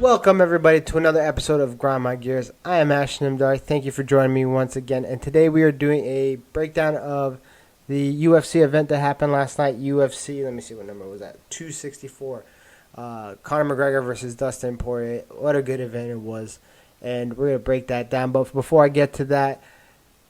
Welcome everybody to another episode of Grind My Gears. I am Ashton Imdar. Thank you for joining me once again. And today we are doing a breakdown of the UFC event that happened last night. UFC, let me see what number was that, 264. Conor McGregor versus Dustin Poirier. What a good event it was. And we're going to break that down. But before I get to that,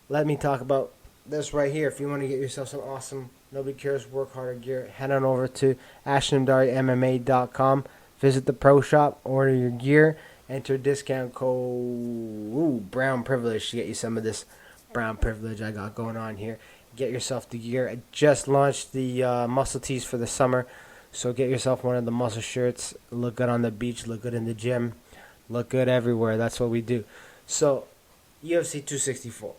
let me talk about this right here. If you want to get yourself some awesome Nobody Cares Work Harder gear, head on over to ashtonimdar.mma.com. Visit the pro shop, order your gear, enter discount code Brown Privilege to get you some of this Brown Privilege I got going on here. Get yourself the gear. I just launched the muscle tees for the summer, so get yourself one of the muscle shirts. Look good on the beach, look good in the gym, look good everywhere. That's what we do. So, UFC 264.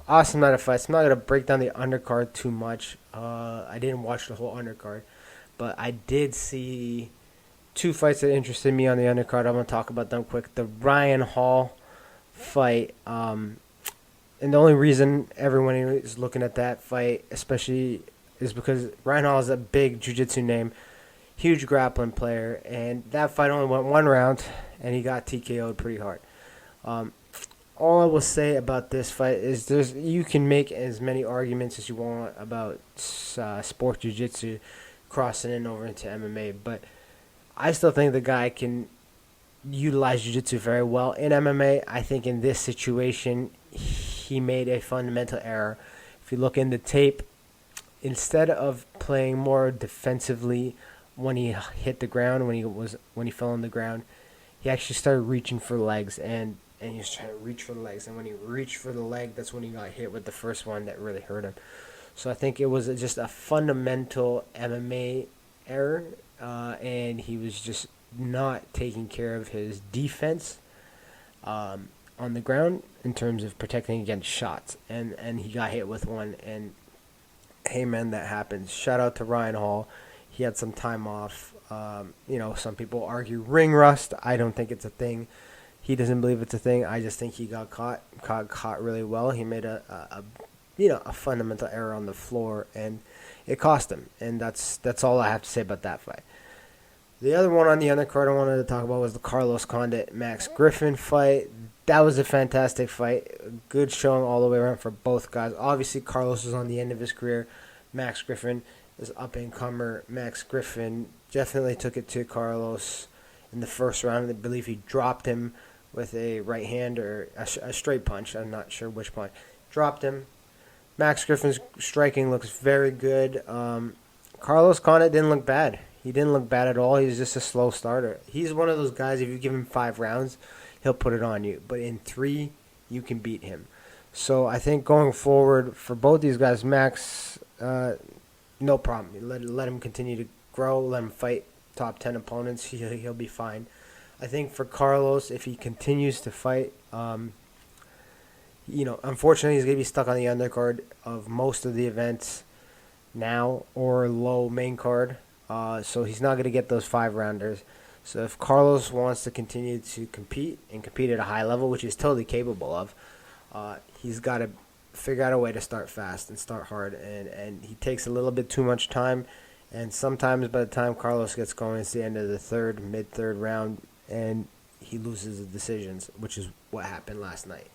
Awesome night of fights. I'm not going to break down the undercard too much. I didn't watch the whole undercard, but I did see two fights that interested me on the undercard. I'm going to talk about them quick. The Ryan Hall fight, and the only reason everyone is looking at that fight, especially, is because Ryan Hall is a big jiu-jitsu name, huge grappling player, and that fight only went one round, and he got TKO'd pretty hard. All I will say about this fight is you can make as many arguments as you want about sport jiu-jitsu crossing in over into MMA, but I still think the guy can utilize jiu-jitsu very well in MMA. I think in this situation, he made a fundamental error. If you look in the tape, instead of playing more defensively when he hit the ground, when he fell on the ground, he actually started reaching for legs, and he was trying to reach for the legs. And when he reached for the leg, that's when he got hit with the first one that really hurt him. So I think it was just a fundamental MMA error. And he was just not taking care of his defense on the ground in terms of protecting against shots. And he got hit with one. And, hey, man, that happens. Shout out to Ryan Hall. He had some time off. Some people argue ring rust. I don't think it's a thing. He doesn't believe it's a thing. I just think he got caught really well. He made a fundamental error on the floor, and it cost him. And that's all I have to say about that fight. The other one on the undercard I wanted to talk about was the Carlos Condit Max Griffin fight. That was a fantastic fight. Good showing all the way around for both guys. Obviously, Carlos is on the end of his career. Max Griffin is up-and-comer. Max Griffin definitely took it to Carlos in the first round. I believe he dropped him with a right hand or a straight punch. I'm not sure which punch. Dropped him. Max Griffin's striking looks very good. Carlos Condit didn't look bad. He didn't look bad at all. He's just a slow starter. He's one of those guys, if you give him 5 rounds, he'll put it on you. But in 3, you can beat him. So I think going forward for both these guys, Max, no problem. Let him continue to grow. Let him fight top 10 opponents. He'll be fine. I think for Carlos, if he continues to fight, unfortunately he's going to be stuck on the undercard of most of the events now or low main card. So he's not going to get those 5-rounders. So if Carlos wants to continue to compete at a high level, which he's totally capable of, he's got to figure out a way to start fast and start hard. And he takes a little bit too much time. And sometimes by the time Carlos gets going, it's the end of the mid-third round, and he loses the decisions, which is what happened last night.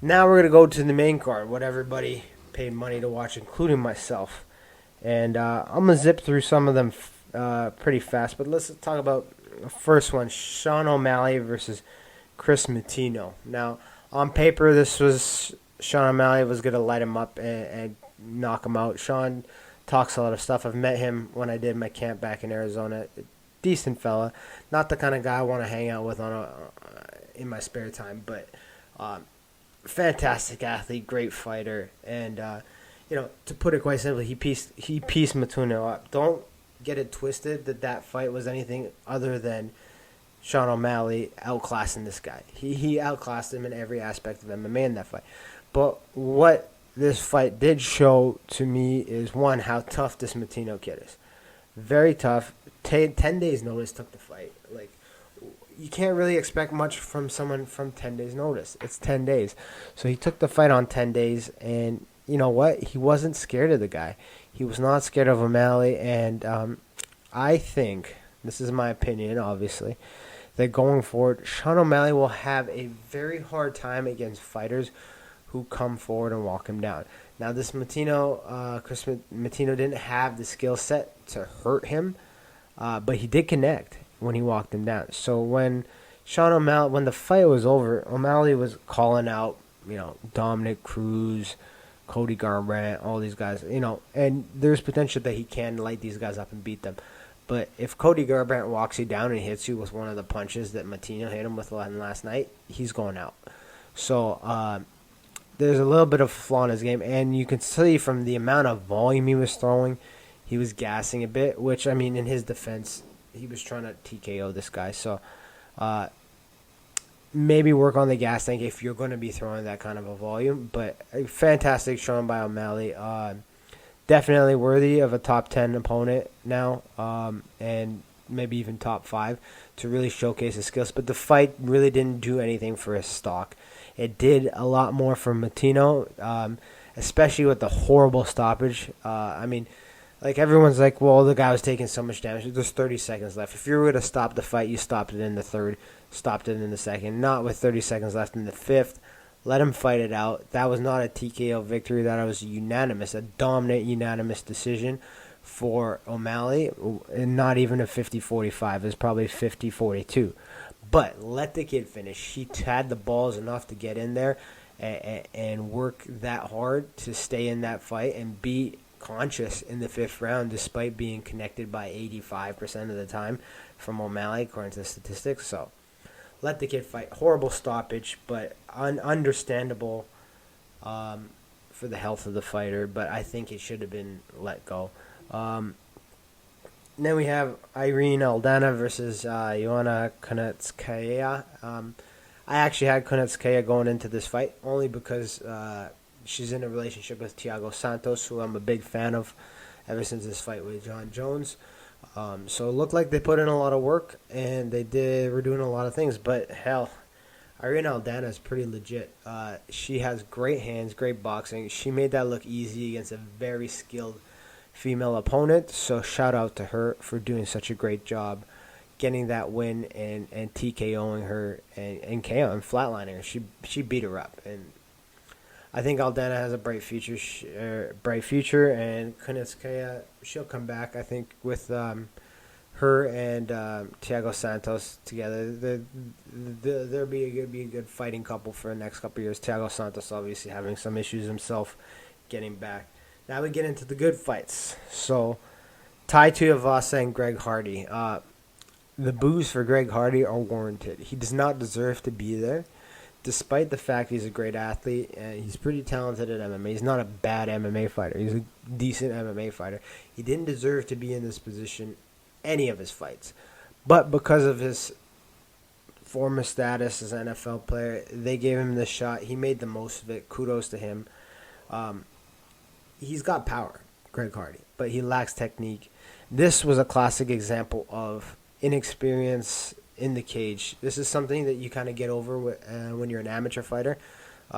Now we're going to go to the main card, what everybody paid money to watch, including myself. And I'm going to zip through some of them pretty fast, but let's talk about the first one, Sean O'Malley versus Chris Mattino. Now, on paper, this was Sean O'Malley was going to light him up and knock him out. Sean talks a lot of stuff. I've met him when I did my camp back in Arizona. Decent fella. Not the kind of guy I want to hang out with in my spare time, but fantastic athlete, great fighter. And, to put it quite simply, he pieced Mattino up. Don't get it twisted that fight was anything other than Sean O'Malley outclassing this guy. He outclassed him in every aspect of MMA in that fight. But what this fight did show to me is, one, how tough this Mattino kid is. Very tough. 10 days notice took the fight. Like, you can't really expect much from someone from 10 days notice. It's 10 days. So he took the fight on 10 days, and you know what? He wasn't scared of the guy. He was not scared of O'Malley, and I think, this is my opinion, obviously, they're going forward. Sean O'Malley will have a very hard time against fighters who come forward and walk him down. Now, this Chris Mattino didn't have the skill set to hurt him, but he did connect when he walked him down. So when the fight was over, O'Malley was calling out, Dominic Cruz, Cody Garbrandt, all these guys, and there's potential that he can light these guys up and beat them. But if Cody Garbrandt walks you down and hits you with one of the punches that Mattino hit him with last night, he's going out. So there's a little bit of flaw in his game, and you can see from the amount of volume he was throwing, he was gassing a bit, which, in his defense, he was trying to TKO this guy. So maybe work on the gas tank if you're going to be throwing that kind of a volume. But a fantastic showing by O'Malley. Definitely worthy of a top 10 opponent now, and maybe even top 5 to really showcase his skills. But the fight really didn't do anything for his stock. It did a lot more for Mattino, especially with the horrible stoppage. Everyone's like, well, the guy was taking so much damage. There's 30 seconds left. If you were to stop the fight, you stopped it in the third, stopped it in the second. Not with 30 seconds left in the fifth. Let him fight it out. That was not a TKO victory. That was a dominant, unanimous decision for O'Malley. And not even a 50-45. It was probably 50-42. But let the kid finish. He had the balls enough to get in there and work that hard to stay in that fight and be conscious in the fifth round, despite being connected by 85% of the time from O'Malley, according to the statistics. So let the kid fight. Horrible stoppage, but understandable for the health of the fighter. But I think it should have been let go. Then we have Irene Aldana versus Iona Konskaya. I actually had Konskaya going into this fight only because she's in a relationship with Thiago Santos, who I'm a big fan of ever since his fight with John Jones. So it looked like they put in a lot of work, and were doing a lot of things. But hell, Irene Aldana is pretty legit. She has great hands, great boxing. She made that look easy against a very skilled female opponent. So shout out to her for doing such a great job getting that win and TKOing her and KO and flatlining her. She beat her up, and I think Aldana has a bright future, and Konskaya, she'll come back. I think with her and Thiago Santos together, they'll be a good fighting couple for the next couple of years. Thiago Santos obviously having some issues himself getting back. Now we get into the good fights. So Tai Tuivasa and Greg Hardy. The boos for Greg Hardy are warranted. He does not deserve to be there, despite the fact he's a great athlete and he's pretty talented at MMA. He's not a bad MMA fighter. He's a decent MMA fighter. He didn't deserve to be in this position any of his fights. But because of his former status as an NFL player, they gave him this shot. He made the most of it. Kudos to him. He's got power, Greg Hardy, but he lacks technique. This was a classic example of inexperience in the cage. This is something that you kind of get over when you're an amateur fighter.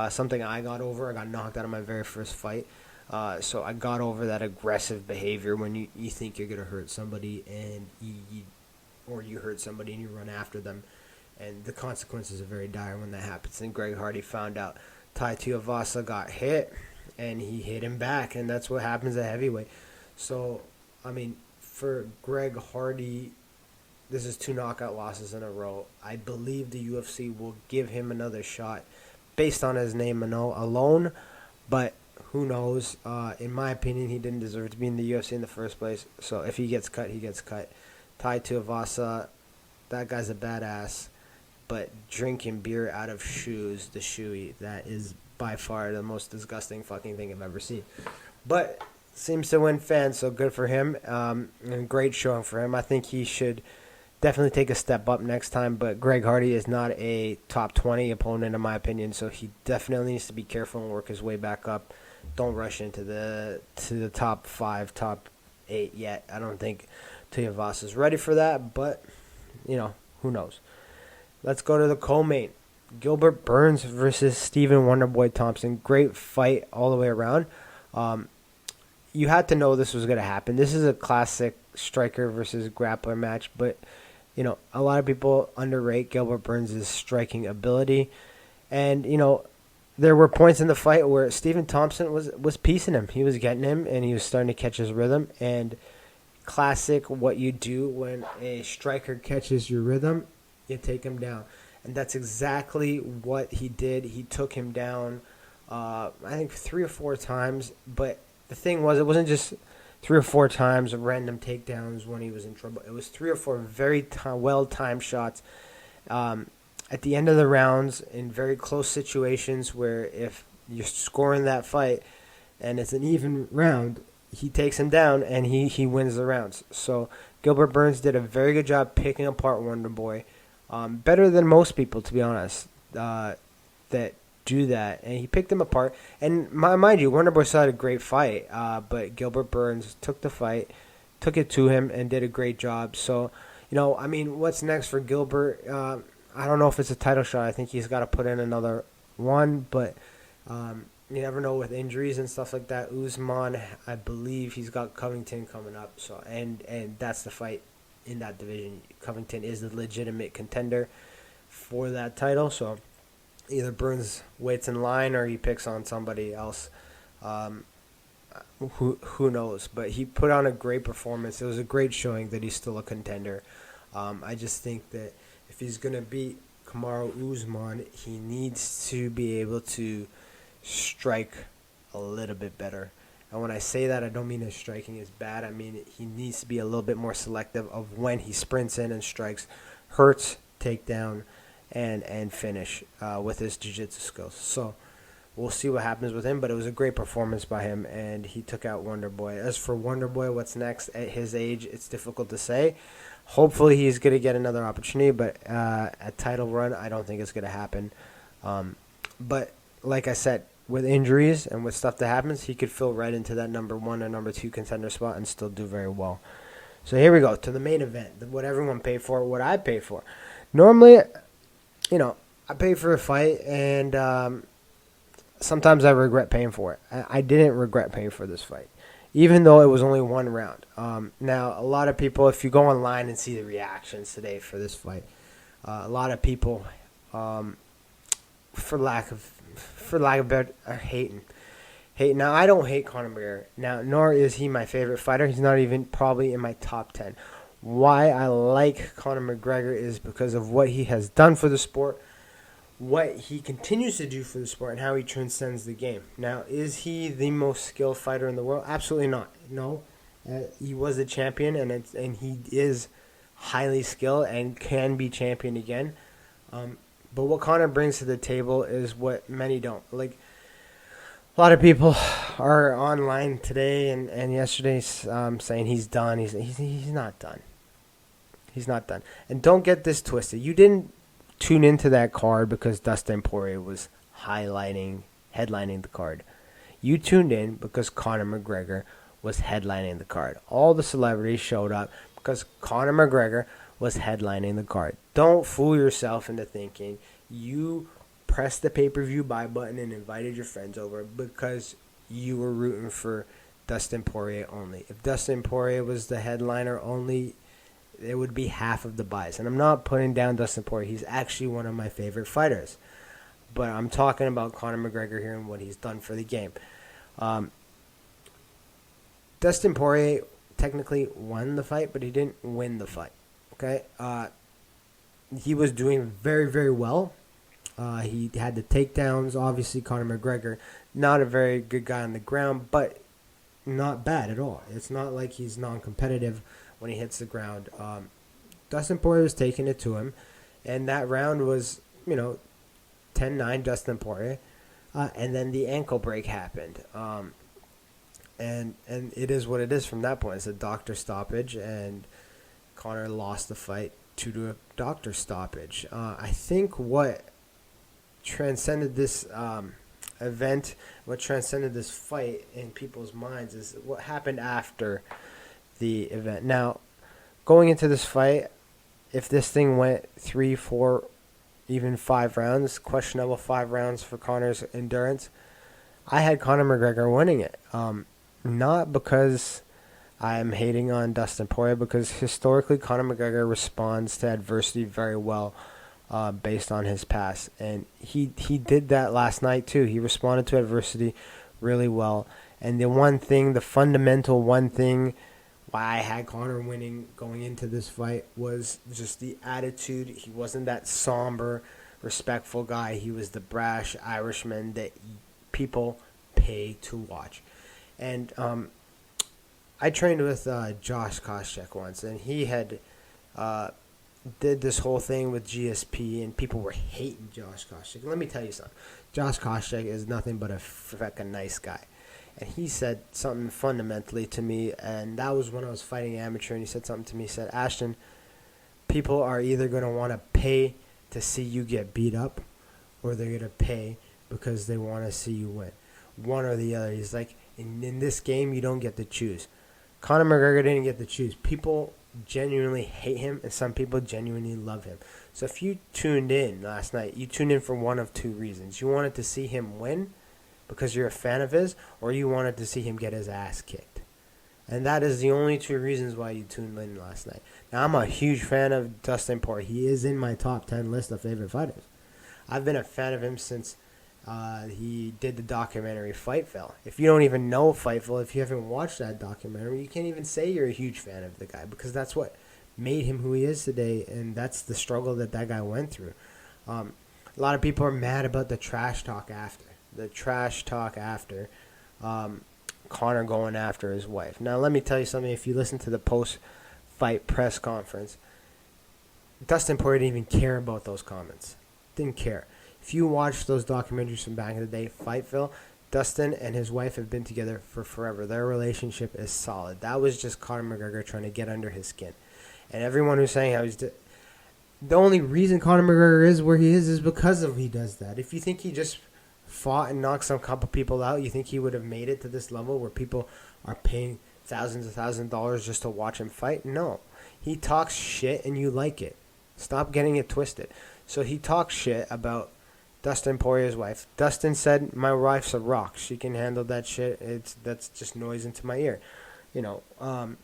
Something I got over. I got knocked out of my very first fight. So I got over that aggressive behavior when you think you're going to hurt somebody and you hurt somebody and you run after them. And the consequences are very dire when that happens. And Greg Hardy found out. Tai Tuivasa got hit and he hit him back. And that's what happens at heavyweight. So, for Greg Hardy, this is 2 knockout losses in a row. I believe the UFC will give him another shot based on his name alone, but who knows? In my opinion, he didn't deserve to be in the UFC in the first place. So if he gets cut, he gets cut. Tai Tuivasa, that guy's a badass, but drinking beer out of shoes, the shoey, that is by far the most disgusting fucking thing I've ever seen. But seems to win fans, so good for him. And great showing for him. I think he should definitely take a step up next time, but Greg Hardy is not a top 20 opponent in my opinion, so he definitely needs to be careful and work his way back up. Don't rush into the top 5, top 8 yet. I don't think Tuivasa is ready for that, but who knows. Let's go to the co-main. Gilbert Burns versus Stephen Wonderboy Thompson. Great fight all the way around. You had to know this was going to happen. This is a classic striker versus grappler match, but a lot of people underrate Gilbert Burns' striking ability. And, there were points in the fight where Stephen Thompson was piecing him. He was getting him, and he was starting to catch his rhythm. And classic, what you do when a striker catches your rhythm, you take him down. And that's exactly what he did. He took him down, I think 3 or 4 times. But the thing was, it wasn't just 3 or 4 times of random takedowns when he was in trouble. It was 3 or 4 very well-timed shots at the end of the rounds in very close situations where if you're scoring that fight and it's an even round, he takes him down and he wins the rounds. So Gilbert Burns did a very good job picking apart Wonderboy. Better than most people, to be honest, that do that. And he picked him apart. And mind you, Wonderboy still had a great fight, but Gilbert Burns took the fight, took it to him, and did a great job. So, what's next for Gilbert? I don't know if it's a title shot. I think he's got to put in another one, but you never know with injuries and stuff like that. Usman, I believe he's got Covington coming up. So and that's the fight in that division. Covington is the legitimate contender for that title. So either Burns waits in line or he picks on somebody else. Who knows? But he put on a great performance. It was a great showing that he's still a contender. I just think that if he's going to beat Kamaru Usman, he needs to be able to strike a little bit better. And when I say that, I don't mean his striking is bad. I mean he needs to be a little bit more selective of when he sprints in and strikes, hurts, takedown, and finish with his jiu-jitsu skills. So we'll see what happens with him, but it was a great performance by him, and he took out Wonderboy. As for Wonderboy, what's next at his age, it's difficult to say. Hopefully he's going to get another opportunity, but a title run, I don't think it's going to happen. But like I said, with injuries and with stuff that happens, he could fill right into that number 1 or number 2 contender spot and still do very well. So here we go to the main event, what everyone paid for, what I paid for. Normally, I pay for a fight, and sometimes I regret paying for it. I didn't regret paying for this fight, even though it was only 1 round. Now, a lot of people, if you go online and see the reactions today for this fight, a lot of people, for lack of better, are hating. Now, I don't hate Conor McGregor. Now, nor is he my favorite fighter. He's not even probably in my top 10. Why I like Conor McGregor is because of what he has done for the sport, what he continues to do for the sport, and how he transcends the game. Now, is he the most skilled fighter in the world? Absolutely not. No. He was a champion, and he is highly skilled and can be champion again. But what Conor brings to the table is what many don't. Like, a lot of people are online today and yesterday saying he's done. He's not done. He's not done. And don't get this twisted. You didn't tune into that card because Dustin Poirier was headlining the card. You tuned in because Conor McGregor was headlining the card. All the celebrities showed up because Conor McGregor was headlining the card. Don't fool yourself into thinking you pressed the pay-per-view buy button and invited your friends over because you were rooting for Dustin Poirier only. If Dustin Poirier was the headliner only, it would be half of the buys. And I'm not putting down Dustin Poirier. He's actually one of my favorite fighters. But I'm talking about Conor McGregor here and what he's done for the game. Dustin Poirier technically won the fight, but he didn't win the fight. Okay? He was doing very, very well. He had the takedowns. Obviously, Conor McGregor, not a very good guy on the ground, but not bad at all. It's not like he's non-competitive when he hits the ground. Dustin Poirier was taking it to him, and that round was, 10-9 Dustin Poirier, and then the ankle break happened. And it is what it is from that point. It's a doctor stoppage, and Conor lost the fight due to a doctor stoppage. I think what transcended this event, what transcended this fight in people's minds is what happened after the event. Now, going into this fight, if this thing went 3, 4, even 5 rounds, questionable 5 rounds for Conor's endurance, I had Conor McGregor winning it. Not because I am hating on Dustin Poirier because historically Conor McGregor responds to adversity very well, based on his past, and he did that last night too. He responded to adversity really well, and the fundamental one thing why I had Conor winning going into this fight was just the attitude. He wasn't that somber, respectful guy. He was the brash Irishman that people pay to watch. And I trained with Josh Koscheck once, and he had did this whole thing with GSP, and people were hating Josh Koscheck. Let me tell you something. Josh Koscheck is nothing but a freaking nice guy. And he said something fundamentally to me, and that was when I was fighting amateur, and he said something to me. He said, Ashton, people are either going to want to pay to see you get beat up, or they're going to pay because they want to see you win. One or the other. He's like, in this game, you don't get to choose. Conor McGregor didn't get to choose. People genuinely hate him, and some people genuinely love him. So if you tuned in last night, you tuned in for one of two reasons. You wanted to see him win because you're a fan of his, or you wanted to see him get his ass kicked. And that is the only two reasons why you tuned in last night. Now, I'm a huge fan of Dustin Poirier. He is in my top 10 list of favorite fighters. I've been a fan of him since he did the documentary Fightful. If you don't even know Fightful, if you haven't watched that documentary, you can't even say you're a huge fan of the guy, because that's what made him who he is today, and that's the struggle that guy went through. A lot of people are mad about the trash talk after. Conor going after his wife. Now, let me tell you something. If you listen to the post-fight press conference, Dustin Poirier didn't even care about those comments. Didn't care. If you watch those documentaries from back in the day, Fightful, Dustin and his wife have been together for forever. Their relationship is solid. That was just Conor McGregor trying to get under his skin. And everyone who's saying how he's... the only reason Conor McGregor is where he is because of he does that. If you think he just fought and knocked some couple people out, you think he would have made it to this level where people are paying thousands of dollars just to watch him fight? No. He talks shit and you like it. Stop getting it twisted. So he talks shit about Dustin Poirier's wife. Dustin said, my wife's a rock. She can handle that shit. That's just noise into my ear. And,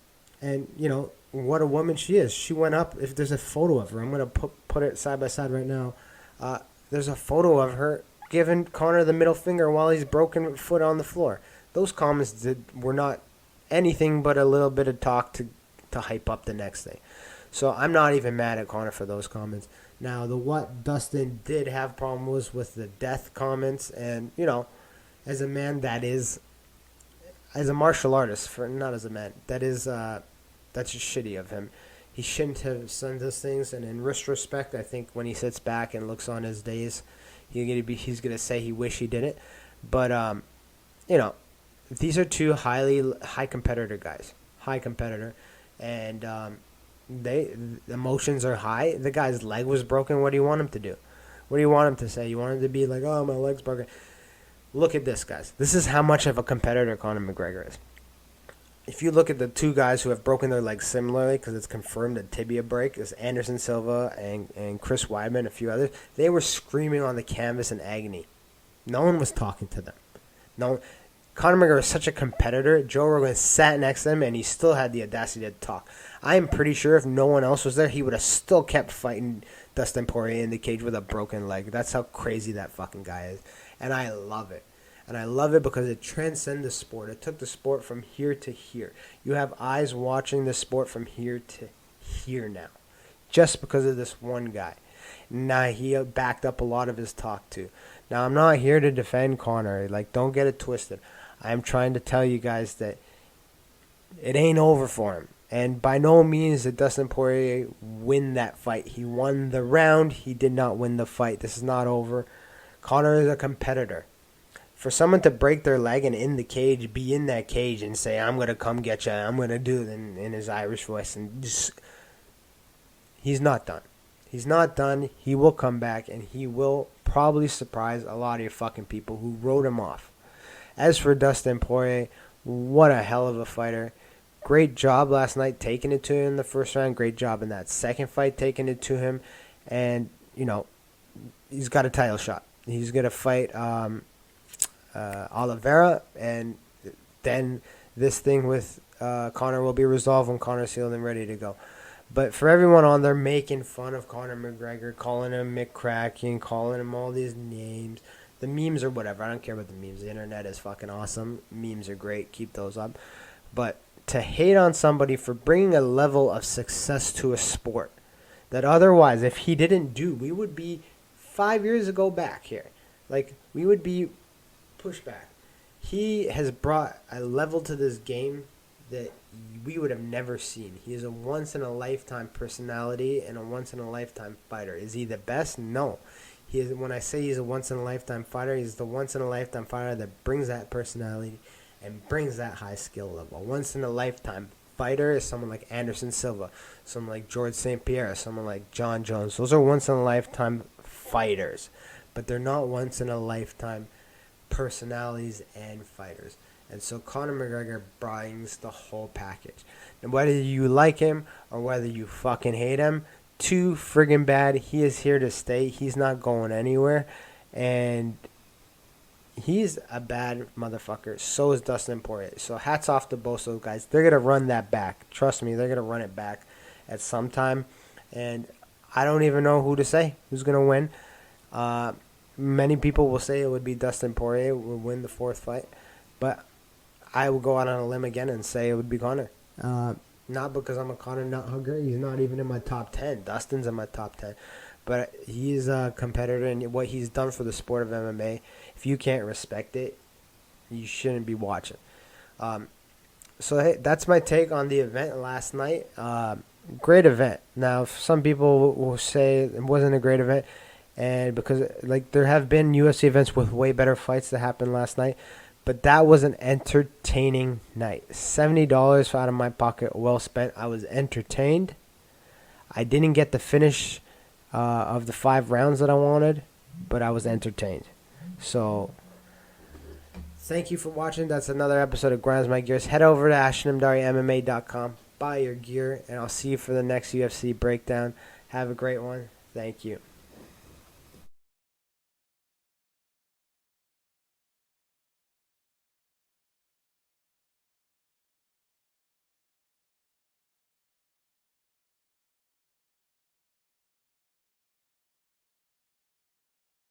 what a woman she is. She went up. If there's a photo of her, I'm going to put it side by side right now. There's a photo of her giving Conor the middle finger while he's broken foot on the floor. Those comments were not anything but a little bit of talk to hype up the next thing. So I'm not even mad at Conor for those comments. Now, what Dustin did have problem was with the death comments, and, as a man as a martial artist, not as a man, that's just shitty of him. He shouldn't have said those things, and in retrospect, I think when he sits back and looks on his days, he's gonna say he wish he did it. But these are two high competitor guys, and the emotions are high. The guy's leg was broken. What do you want him to do? What do you want him to say? You want him to be like, oh, my leg's broken? Look at this, guys. This is how much of a competitor Conor McGregor is. If you look at the two guys who have broken their legs similarly, because it's confirmed a tibia break, is Anderson Silva and Chris Weidman, a few others, they were screaming on the canvas in agony. No one was talking to them. Conor McGregor is such a competitor. Joe Rogan sat next to him, and he still had the audacity to talk. I am pretty sure if no one else was there, he would have still kept fighting Dustin Poirier in the cage with a broken leg. That's how crazy that fucking guy is. And I love it. And I love it because it transcends the sport. It took the sport from here to here. You have eyes watching the sport from here to here now. Just because of this one guy. Now, he backed up a lot of his talk, too. Now, I'm not here to defend Conor. Don't get it twisted. I'm trying to tell you guys that it ain't over for him. And by no means did Dustin Poirier win that fight. He won the round. He did not win the fight. This is not over. Conor is a competitor. For someone to break their leg and in the cage, be in that cage and say, I'm going to come get you, I'm going to do it in his Irish voice. And he's not done. He's not done. He will come back, and he will probably surprise a lot of your fucking people who wrote him off. As for Dustin Poirier, what a hell of a fighter. Great job last night taking it to him in the first round. Great job in that second fight taking it to him. And, he's got a title shot. He's going to fight Oliveira, and then this thing with Conor will be resolved when Conor's healed and ready to go. But for everyone on there making fun of Conor McGregor, calling him McCracken, calling him all these names, the memes or whatever, I don't care about the memes. The internet is fucking awesome. Memes are great. Keep those up. But to hate on somebody for bringing a level of success to a sport that otherwise, if he didn't do, we would be 5 years ago back here. Like, we would be pushed back. He has brought a level to this game that we would have never seen. He is a once-in-a-lifetime personality and a once-in-a-lifetime fighter. Is he the best? No. He is. When I say he's a once-in-a-lifetime fighter, he's the once-in-a-lifetime fighter that brings that personality and brings that high skill level. A once-in-a-lifetime fighter is someone like Anderson Silva, someone like George St. Pierre, someone like John Jones. Those are once-in-a-lifetime fighters, but they're not once-in-a-lifetime personalities and fighters. And so Conor McGregor brings the whole package. And whether you like him or whether you fucking hate him, too friggin' bad. He is here to stay. He's not going anywhere. And he's a bad motherfucker. So is Dustin Poirier. So hats off to both those guys. They're going to run that back. Trust me, they're going to run it back at some time. And I don't even know who to say who's going to win. Many people will say it would be Dustin Poirier will win the fourth fight. But I will go out on a limb again and say it would be Conor. Not because I'm a Conor nut hugger. He's not even in my top 10. Dustin's in my top 10. But he's a competitor, and what he's done for the sport of MMA, if you can't respect it, you shouldn't be watching. So, hey, that's my take on the event last night. Great event. Now, some people will say it wasn't a great event, and because like there have been UFC events with way better fights that happened last night. But that was an entertaining night. $70 out of my pocket, well spent. I was entertained. I didn't get the finish of the 5 rounds that I wanted, but I was entertained. So, thank you for watching. That's another episode of Grinds My Gears. Head over to AshanimDariMMA.com. Buy your gear, and I'll see you for the next UFC breakdown. Have a great one. Thank you.